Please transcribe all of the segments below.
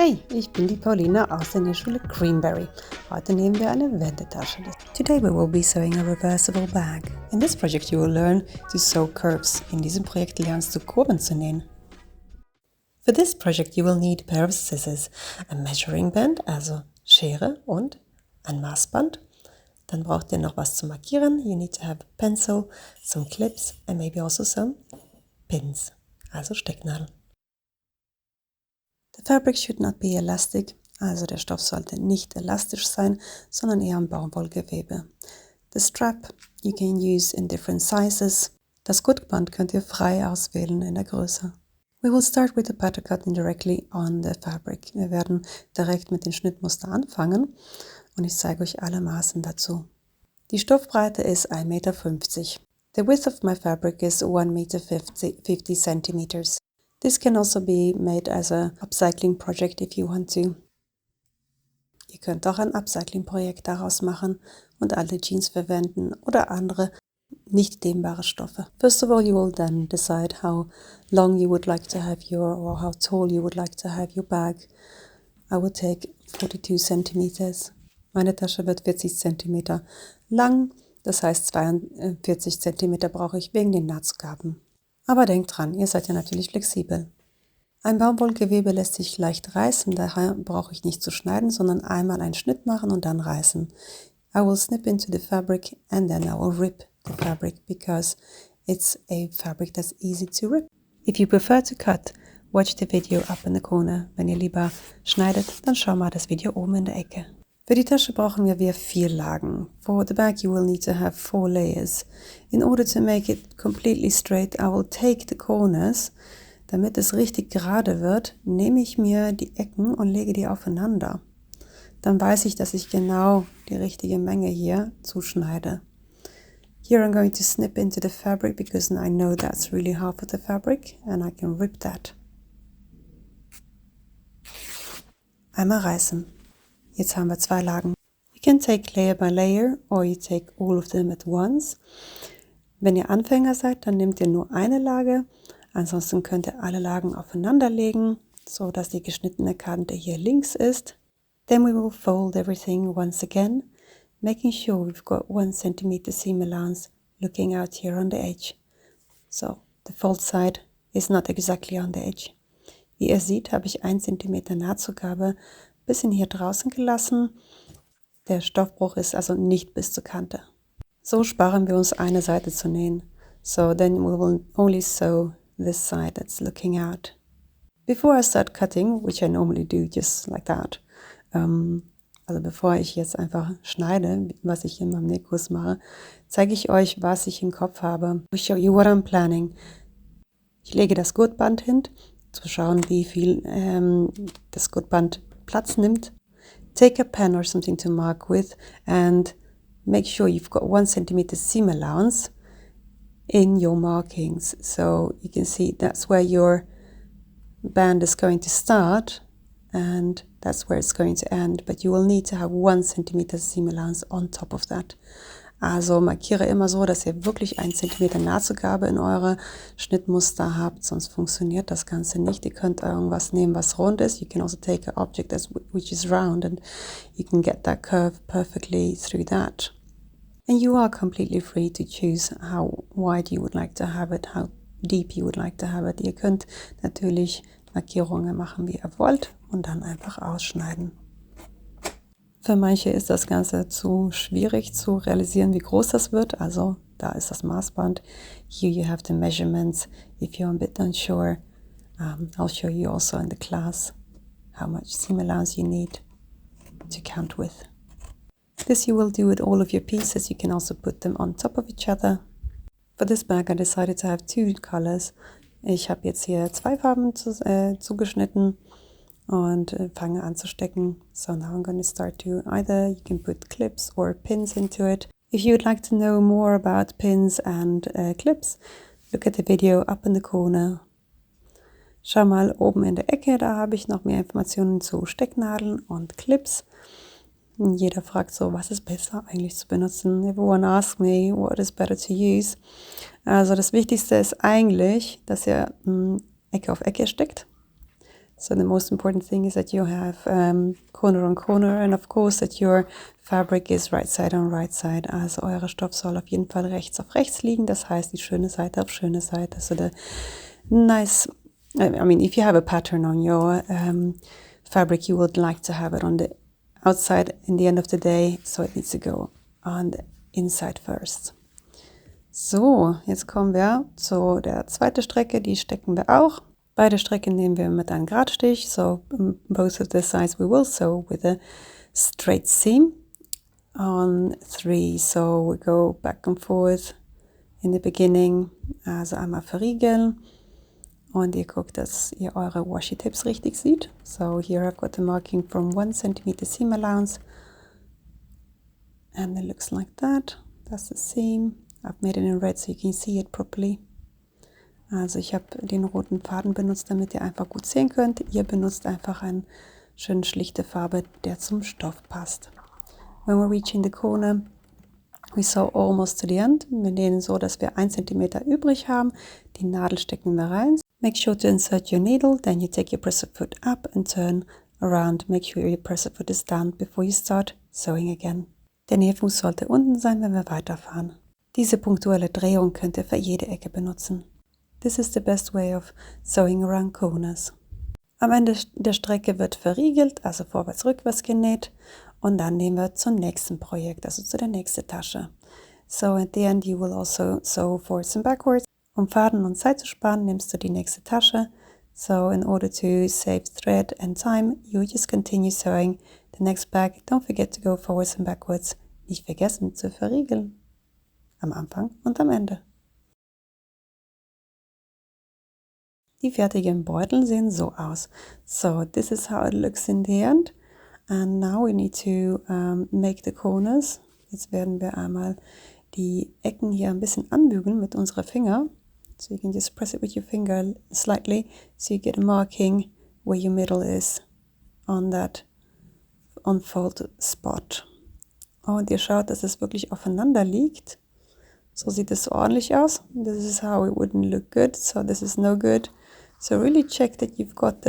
Hey, ich bin die Paulina aus der Nähschule Creamberry. Heute nähen wir eine Wendetasche. Today we will be sewing a reversible bag. In this project you will learn to sew curves. In diesem Projekt lernst du Kurven zu nähen. For this project you will need a pair of scissors, a measuring band, also Schere und ein Maßband. Dann braucht ihr noch was zu markieren. You need to have a pencil, some clips and maybe also some pins, also Stecknadeln. The fabric should not be elastic, also der Stoff sollte nicht elastisch sein, sondern eher ein Baumwollgewebe. The strap you can use in different sizes. Das Gurtband könnt ihr frei auswählen in der Größe. We will start with the pattern cutting directly on the fabric. Wir werden direkt mit dem Schnittmuster anfangen und ich zeige euch alle Maßen dazu. Die Stoffbreite ist 1,50 Meter. The width of my fabric is 1,50 Meter. This can also be made as a upcycling project if you want to. Ihr könnt auch ein Upcycling-Projekt daraus machen und alte Jeans verwenden oder andere nicht dehnbare Stoffe. First of all, you will then decide how long you would like to have or how tall you would like to have your bag. I will take 42 centimeters. Meine Tasche wird 40 cm lang, das heißt 42 cm brauche ich wegen den Nahtzugaben. Aber denkt dran, ihr seid ja natürlich flexibel. Ein Baumwollgewebe lässt sich leicht reißen, daher brauche ich nicht zu schneiden, sondern einmal einen Schnitt machen und dann reißen. I will snip into the fabric and then I will rip the fabric because it's a fabric that's easy to rip. If you prefer to cut, watch the video up in the corner. Wenn ihr lieber schneidet, dann schau mal das Video oben in der Ecke. Für die Tasche brauchen wir 4 Lagen. For the bag you will need to have 4 layers. In order to make it completely straight, I will take the corners. Damit es richtig gerade wird, nehme ich mir die Ecken und lege die aufeinander. Dann weiß ich, dass ich genau die richtige Menge hier zuschneide. Here I'm going to snip into the fabric because I know that's really half of the fabric and I can rip that. Einmal reißen. Jetzt haben wir 2 Lagen. You can take layer by layer or you take all of them at once. Wenn ihr Anfänger seid, dann nehmt ihr nur eine Lage. Ansonsten könnt ihr alle Lagen aufeinander legen, so dass die geschnittene Kante hier links ist. Then we will fold everything once again, making sure we've got 1 cm seam allowance looking out here on the edge. So, the fold side is not exactly on the edge. Wie ihr seht, habe ich 1 cm Nahtzugabe bisschen hier draußen gelassen. Der Stoffbruch ist also nicht bis zur Kante. So sparen wir uns eine Seite zu nähen. So then we will only sew this side that's looking out. Before I start cutting, which I normally do just like that, also bevor ich jetzt einfach schneide, was ich in meinem Nähkurs mache, zeige ich euch, was ich im Kopf habe. I show you what I'm planning. Ich lege das Gurtband hin, zu schauen, wie viel das Gurtband Platz nimmt. Take a pen or something to mark with and make sure you've got 1 cm seam allowance in your markings. So you can see that's where your band is going to start and that's where it's going to end. But you will need to have 1 cm seam allowance on top of that. Also markiere immer so, dass ihr wirklich 1 cm Nahtzugabe in eure Schnittmuster habt, sonst funktioniert das Ganze nicht. Ihr könnt irgendwas nehmen, was rund ist. You can also take an object which is round and you can get that curve perfectly through that. And you are completely free to choose how wide you would like to have it, how deep you would like to have it. Ihr könnt natürlich Markierungen machen, wie ihr wollt und dann einfach ausschneiden. Für manche ist das Ganze zu schwierig zu realisieren, wie groß das wird. Also da ist das Maßband. Here you have the measurements. If you're a bit unsure, I'll show you also in the class how much seam allowance you need to count with. This you will do with all of your pieces. You can also put them on top of each other. For this bag I decided to have 2 colors. Ich habe jetzt hier 2 Farben zugeschnitten. Und fange an zu stecken. So now I'm going to start to either you can put clips or pins into it. If you would like to know more about pins and clips, look at the video up in the corner. Schau mal oben in der Ecke, da habe ich noch mehr Informationen zu Stecknadeln und Clips. Jeder fragt so, was ist besser eigentlich zu benutzen? Everyone asks me, what is better to use? Also das Wichtigste ist eigentlich, dass ihr Ecke auf Ecke steckt. So the most important thing is that you have corner on corner and of course that your fabric is right side on right side. Also eure Stoff soll auf jeden Fall rechts auf rechts liegen. Das heißt die schöne Seite auf schöne Seite. So the nice, I mean if you have a pattern on your fabric, you would like to have it on the outside in the end of the day. So it needs to go on the inside first. So, jetzt kommen wir zu der zweiten Strecke, die stecken wir auch. Beide Strecken nehmen wir mit einem Gradstich. So, both of the sides we will sew with a straight seam on 3. So, we go back and forth in the beginning. Also einmal verriegeln. Und ihr guckt, dass ihr eure Washi Tapes richtig seht. So, here I've got the marking from 1 cm seam allowance. And it looks like that. That's the seam. I've made it in red so you can see it properly. Also ich habe den roten Faden benutzt, damit ihr einfach gut sehen könnt. Ihr benutzt einfach eine schön schlichte Farbe, der zum Stoff passt. When we're reaching the corner, we sew almost to the end. Wir nähen so, dass wir 1 cm übrig haben. Die Nadel stecken wir rein. Make sure to insert your needle, then you take your presser foot up and turn around. Make sure your presser foot is down before you start sewing again. Der Nähfuß sollte unten sein, wenn wir weiterfahren. Diese punktuelle Drehung könnt ihr für jede Ecke benutzen. This is the best way of sewing around corners. Am Ende der Strecke wird verriegelt, also vorwärts-rückwärts genäht. Und dann nehmen wir zum nächsten Projekt, also zu der nächsten Tasche. So at the end you will also sew forwards and backwards. Um Faden und Zeit zu sparen, nimmst du die nächste Tasche. So in order to save thread and time, you just continue sewing the next bag. Don't forget to go forwards and backwards. Nicht vergessen zu verriegeln. Am Anfang und am Ende. Die fertigen Beutel sehen so aus. So this is how it looks in the end. And now we need to make the corners. Jetzt werden wir einmal die Ecken hier ein bisschen anbügeln mit unseren Fingern. So you can just press it with your finger slightly so you get a marking where your middle is on that unfold spot. Und ihr schaut, dass es wirklich aufeinander liegt. So sieht es ordentlich aus. This is how it wouldn't look good. So this is no good. So really check that you've got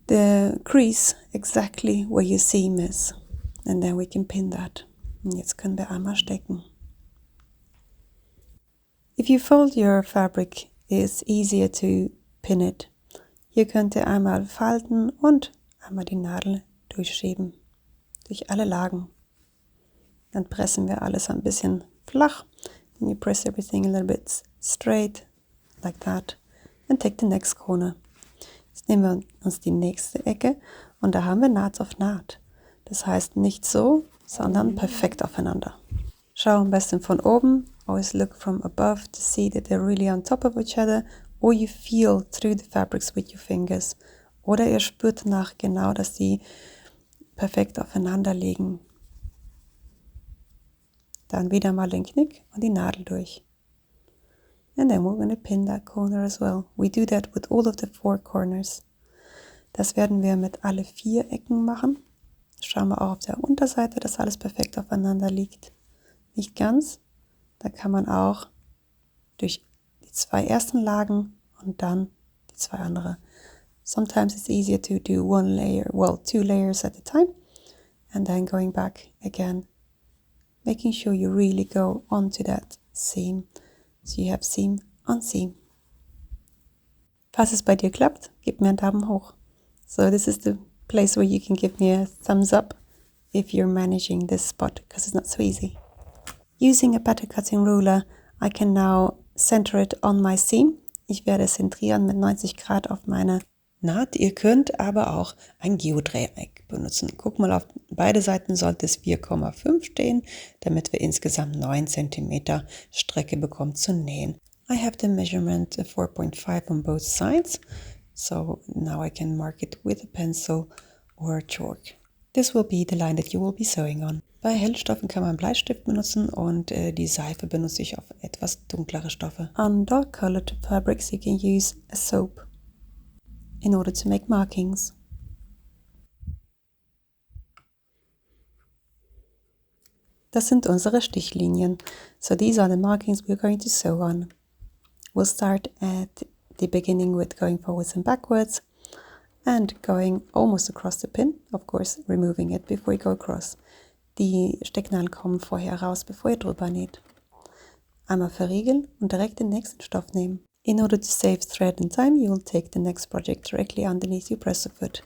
the crease exactly where your seam is. And then we can pin that. Und jetzt können wir einmal stecken. If you fold your fabric, it's easier to pin it. Hier könnt ihr einmal falten und einmal die Nadel durchschieben. Durch alle Lagen. Dann pressen wir alles ein bisschen flach. Then you press everything a little bit straight, like that. And take the next corner. Jetzt nehmen wir uns die nächste Ecke und da haben wir Naht auf Naht. Das heißt nicht so, sondern perfekt aufeinander. Schau am besten von oben. Always look from above to see that they're really on top of each other. Or you feel through the fabrics with your fingers. Oder ihr spürt danach genau, dass die perfekt aufeinander liegen. Dann wieder mal den Knick und die Nadel durch. And then we're going to pin that corner as well. We do that with all of the 4 corners. Das werden wir mit alle 4 Ecken machen. Schauen wir auch auf der Unterseite, dass alles perfekt aufeinander liegt. Nicht ganz. Da kann man auch durch die 2 ersten Lagen und dann die 2 andere. Sometimes it's easier to do 1 layer, well, 2 layers at a time. And then going back again. Making sure you really go onto that seam. So you have seam on seam. Falls es bei dir klappt, gib mir einen Daumen hoch. So this is the place where you can give me a thumbs up if you're managing this spot, because it's not so easy. Using a pattern cutting ruler, I can now center it on my seam. Ich werde es zentrieren mit 90 Grad auf meine Naht. Ihr könnt aber auch ein Geodreieck benutzen. Guck mal, auf beide Seiten sollte es 4,5 stehen, damit wir insgesamt 9 cm Strecke bekommen zu nähen. I have the measurement 4.5 on both sides, so now I can mark it with a pencil or chalk. This will be the line that you will be sewing on. Bei Hellstoffen kann man Bleistift benutzen und die Seife benutze ich auf etwas dunklere Stoffe. On dark colored fabrics you can use a soap in order to make markings. Das sind unsere Stichlinien. So these are the markings we're going to sew on. We'll start at the beginning with going forwards and backwards and going almost across the pin, of course removing it before you go across. Die Stecknadeln kommen vorher raus, bevor ihr drüber näht. Einmal verriegeln und direkt den nächsten Stoff nehmen. In order to save thread and time, you will take the next project directly underneath your presser foot.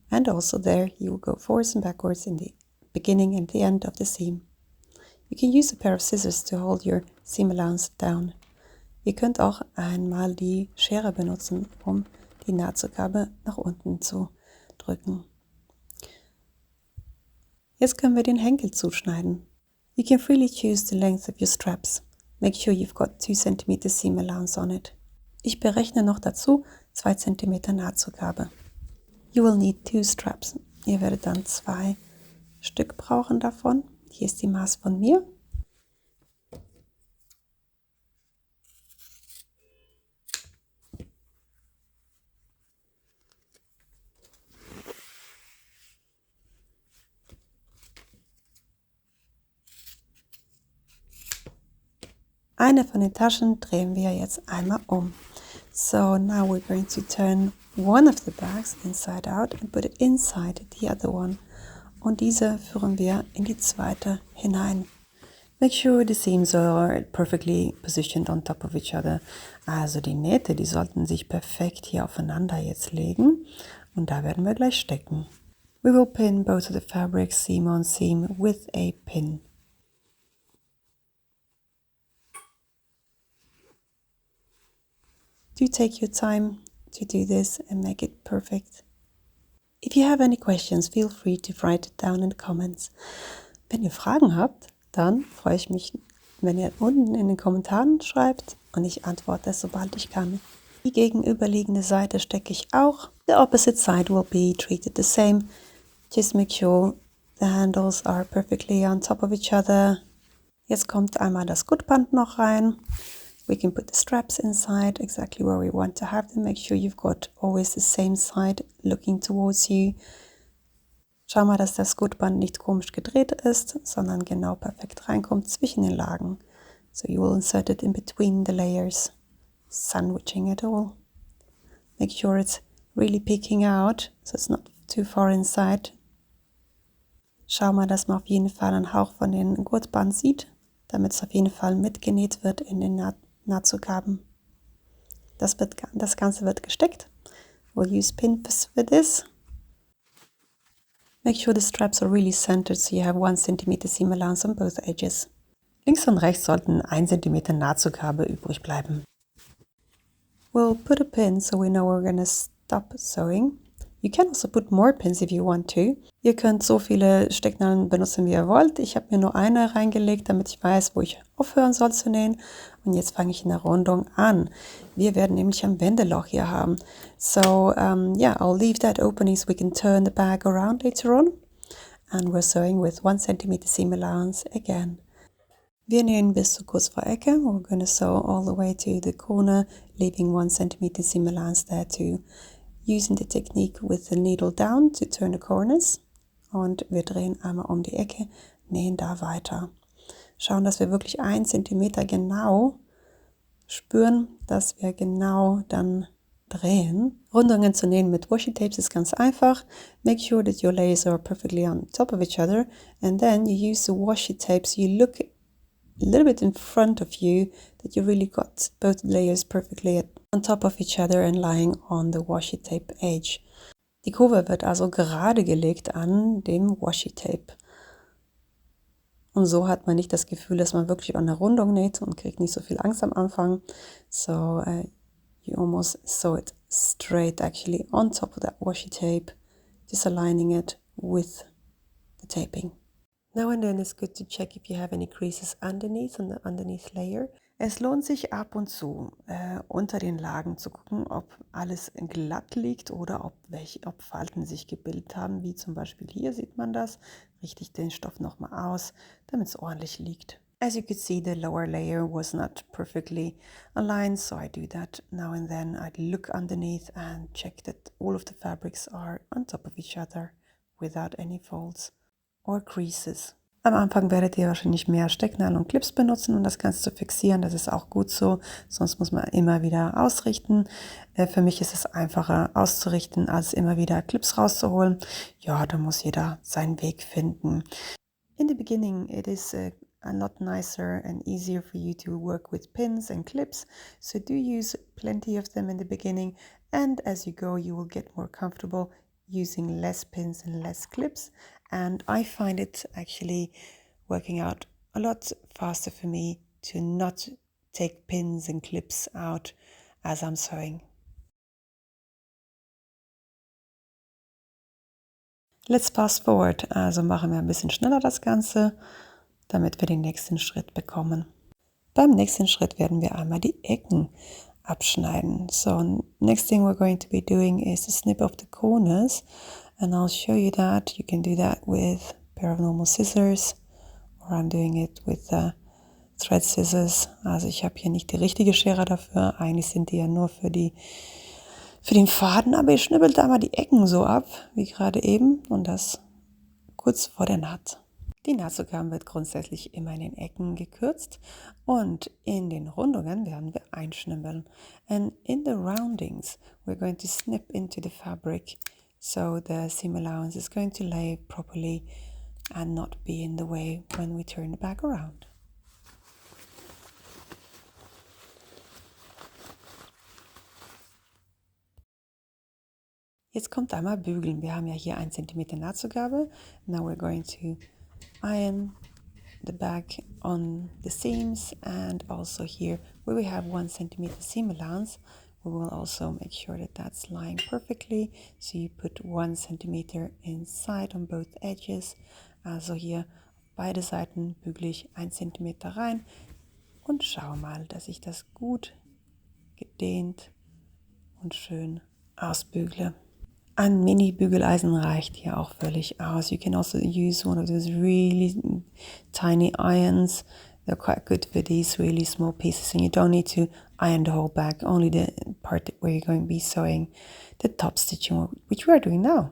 And also there you will go forwards and backwards in the beginning and the end of the seam. You can use a pair of scissors to hold your seam allowance down. Ihr könnt auch einmal die Schere benutzen, um die Nahtzugabe nach unten zu drücken. Jetzt können wir den Henkel zuschneiden. You can freely choose the length of your straps. Make sure you've got 2 cm seam allowance on it. Ich berechne noch dazu 2 cm Nahtzugabe. You will need 2 straps. Ihr werdet dann 2 Stück brauchen davon. Hier ist die Maß von mir. Eine von den Taschen drehen wir jetzt einmal um. So now we're going to turn one of the bags inside out and put it inside the other one. Und diese führen wir in die zweite hinein. Make sure the seams are perfectly positioned on top of each other. Also die Nähte, die sollten sich perfekt hier aufeinander jetzt legen. Und da werden wir gleich stecken. We will pin both of the fabrics seam on seam with a pin. Do take your time to do this and make it perfect. If you have any questions, feel free to write it down in the comments. Wenn ihr Fragen habt, dann freue ich mich, wenn ihr unten in den Kommentaren schreibt und ich antworte, sobald ich kann. Die gegenüberliegende Seite stecke ich auch. The opposite side will be treated the same. Just make sure the handles are perfectly on top of each other. Jetzt kommt einmal das Gutband noch rein. We can put the straps inside exactly where we want to have them. Make sure you've got always the same side looking towards you. Schau mal, dass das Gutband nicht komisch gedreht ist, sondern genau perfekt reinkommt zwischen den Lagen. So you will insert it in between the layers, sandwiching it all. Make sure it's really peeking out, so it's not too far inside. Schau mal, dass man auf jeden Fall einen Hauch von den Gurtband sieht, damit es auf jeden Fall mitgenäht wird in den Nahtzugaben. Das Ganze wird gesteckt. We'll use pins for this. Make sure the straps are really centered so you have 1 cm seam allowance on both edges. Links und rechts sollten 1 cm Nahtzugabe übrig bleiben. We'll put a pin so we know we're going to stop sewing. You can also put more pins if you want to. Ihr könnt so viele Stecknadeln benutzen, wie ihr wollt. Ich habe mir nur eine reingelegt, damit ich weiß, wo ich aufhören soll zu nähen. Und jetzt fange ich in der Rundung an. Wir werden nämlich ein Wendeloch hier haben. So, yeah, I'll leave that opening so we can turn the bag around later on. And we're sewing with 1 cm seam allowance again. Wir nähen bis zu kurz vor Ecke. We're going to sew all the way to the corner, leaving 1 cm seam allowance there too. Using the technique with the needle down to turn the corners. Und wir drehen einmal um die Ecke, nähen da weiter. Schauen, dass wir wirklich 1 cm genau spüren, dass wir genau dann drehen. Rundungen zu nähen mit Washi Tapes ist ganz einfach. Make sure that your layers are perfectly on top of each other. And then you use the Washi Tapes. You look a little bit in front of you that you really got both layers perfectly on top of each other and lying on the Washi Tape edge. Die Kurve wird also gerade gelegt an dem Washi Tape. Und so hat man nicht das Gefühl, dass man wirklich an der Rundung näht und kriegt nicht so viel Angst am Anfang. So you almost sew it straight actually on top of that Washi Tape, just aligning it with the taping. Now and then it's good to check if you have any creases underneath on the underneath layer. Es lohnt sich ab und zu unter den Lagen zu gucken, ob alles glatt liegt oder ob Falten sich gebildet haben, wie zum Beispiel hier sieht man das. Richte ich den Stoff nochmal aus, damit es ordentlich liegt. As you could see, the lower layer was not perfectly aligned, so I do that now and then. I look underneath and check that all of the fabrics are on top of each other without any folds or creases. Am Anfang werdet ihr wahrscheinlich mehr Stecknadeln und Clips benutzen, um das Ganze zu fixieren. Das ist auch gut so, sonst muss man immer wieder ausrichten. Für mich ist es einfacher auszurichten, als immer wieder Clips rauszuholen. Ja, da muss jeder seinen Weg finden. In the beginning, it is a lot nicer and easier for you to work with pins and clips. So do use plenty of them in the beginning. And as you go, you will get more comfortable using less pins and less clips. And I find it actually working out a lot faster for me to not take pins and clips out as I'm sewing. Let's fast forward. Also machen wir ein bisschen schneller das Ganze, damit wir den nächsten Schritt bekommen. Beim nächsten Schritt werden wir einmal die Ecken abschneiden. So next thing we're going to be doing is to snip off the corners, and I'll show you that. You can do that with a pair of normal scissors, or I'm doing it with thread scissors. Also ich habe hier nicht die richtige Schere dafür. Eigentlich sind die ja nur für den Faden, aber ihr schnippelt da mal die Ecken so ab, wie gerade eben, und das kurz vor der Naht. Die Nahtzugabe wird grundsätzlich immer in den Ecken gekürzt und in den Rundungen werden wir einschnibbeln. And in the roundings, we're going to snip into the fabric so the seam allowance is going to lay properly and not be in the way when we turn the bag around. Jetzt kommt einmal Bügeln. Wir haben ja hier 1 cm Nahtzugabe. Now we're going to iron the bag on the seams, and also here where we have 1 cm seam allowance, we will also make sure that that's lying perfectly. So you put 1 cm inside on both edges. Also hier beide Seiten bügle ich 1 cm rein und schaue mal, dass ich das gut gedehnt und schön ausbügle. Ein Mini-Bügeleisen reicht hier auch völlig aus. You can also use one of those really tiny irons. They're quite good for these really small pieces, and you don't need to iron the whole bag, only the part where you're going to be sewing the top stitching, which we are doing now.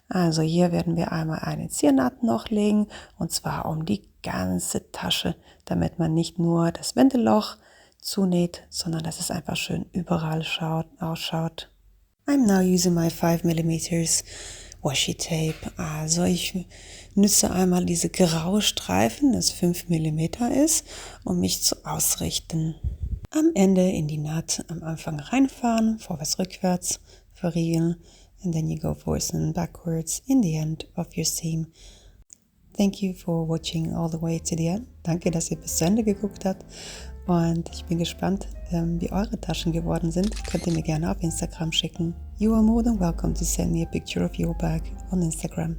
Also hier werden wir einmal eine Ziernaht noch legen, und zwar um die ganze Tasche, damit man nicht nur das Wendeloch zunäht, sondern dass es einfach schön überall ausschaut. I'm now using my 5mm Washi Tape. Also ich nutze einmal diese graue Streifen, das 5mm ist, um mich zu ausrichten. Am Ende in die Naht am Anfang reinfahren, vorwärts, rückwärts, verriegeln, and then you go forwards and backwards in the end of your seam. Thank you for watching all the way to the end. Danke, dass ihr bis zu Ende geguckt habt. Und ich bin gespannt, wie eure Taschen geworden sind. Könnt ihr mir gerne auf Instagram schicken. You are more than welcome to send me a picture of your bag on Instagram.